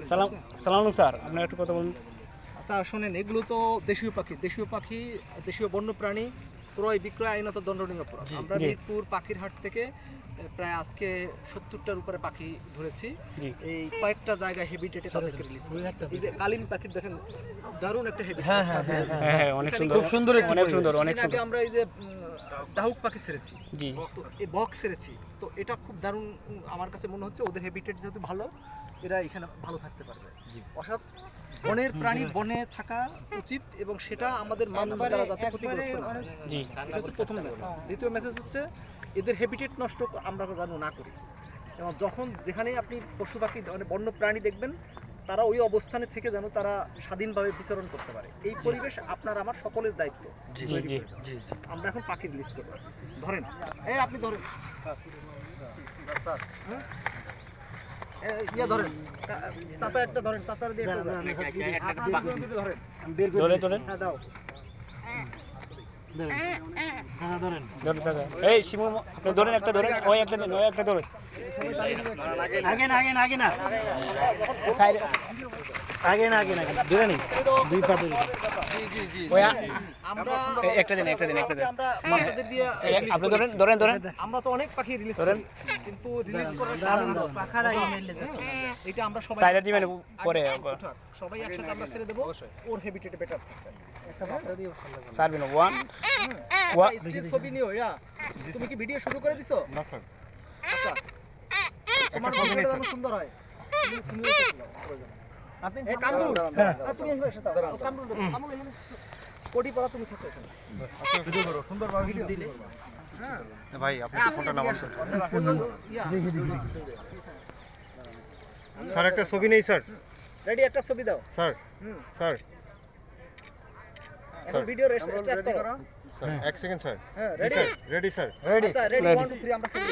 সালাম সালাম স্যার, আপনার একটু কথা বলুন। আচ্ছা শোনেন, এগুলো তো দেশীয় পাখি, দেশীয় বন্যপ্রাণী ক্রয় বিক্রয় আইনত দণ্ডনীয় অপরাধ। আমরা জি। মিরপুর পাখির হাট থেকে প্রায় আজকে 70টার উপরে পাখি ধরেছি। জি। এই কয়েকটা জায়গায় হেবিটেটে তাদেরকে রিলিজ করেছি। এই যে কালিম পাখির দেখেন দারুণ একটা হেবিটেট। হ্যাঁ, অনেক সুন্দর, খুব সুন্দর, অনেক সুন্দর, অনেক কিছুদিন আগে সুন্দর। আমরা এই যে ডাহুক পাখি ছেড়েছি, জি, তো এই বক্স ছেড়েছি, তো এটা খুব দারুণ। আমার কাছে মনে হচ্ছে ওদের হেবিটেট যেহেতু ভালো, এরা এখানে ভালো থাকতে পারবে। অর্থাৎ বনের প্রাণী বনে থাকা উচিত, এবং সেটা আমাদের মানুষ দ্বারা যাতে ক্ষতিগ্রস্ত না হয়। জি, এটা হচ্ছে প্রথম মেসেজ। দ্বিতীয় মেসেজ হচ্ছে এদের হেবিটেট নষ্ট আমরা যেন না করি, এবং যখন যেখানে আপনি পশু পাখি মানে বন্য প্রাণী দেখবেন, তারা ওই অবস্থানে থেকে যেন তারা স্বাধীনভাবে বিচরণ করতে পারে। এই পরিবেশ আপনার আমার সকলের দায়িত্ব। জি, তৈরি জি, করে দেওয়া। আমরা এখন পাখি রিলিজ করবো। ধরেন, এই আপনি ধরেন, হ্যাঁ? ইয়া ধরেন, চাচা একটা ধরেন, চাচার দিয়ে একটা ধরেন। ধরে ধরে হ্যাঁ দাও। ধরে থাকা। এই শিমু, আপনি ধরেন, একটা ধরেন, ওই একটা দিন, ওই একটা ধরেন। সাইডে ধরে নি দুই পাতে ওই আমরা একটা দিন, একটা দিন, একটা দিন। আমরা বাচ্চাদের দিয়ে আপনি ধরেন, ধরেন, ধরেন। আমরা তো অনেক পাখি রিলিজ ধরেন। করি, কিন্তু রিলিজ করার আনন্দ এটা আমরা সবাই সাইডে দিবেন পরে সবাই একসাথে আমরা ছেড়ে দেবো, ওর হেবিটেটে বেটার থাকবে। সারবেন ওয়ান স্টিল ছবি নিও। ইয়া, তুমি কি ভিডিও শুরু করে দিছো? না স্যার। আচ্ছা, তোমার ভিডিওটা যেন সুন্দর হয়। তুমি এসে দাও, প্রয়োজন। এই কামরুল, তুমি এসে বসে দাও। কামরুল, কামরুল এখানে কোটি পড়া, তুমি থাকো এখানে। ভিডিও করো, সুন্দরভাবে ভিডিও দিলে। হ্যাঁ ভাই আপনি ফোনটা নামান স্যার, একটা ছবি নেই স্যার। রেডি, একটা ছবি দাও। স্যার স্যার এখন ভিডিও স্টার্ট করো। স্যার এক সেকেন্ড স্যার। হ্যাঁ রেডি, রেডি স্যার। আচ্ছা রেডি 1 2 3 আমরা ছবি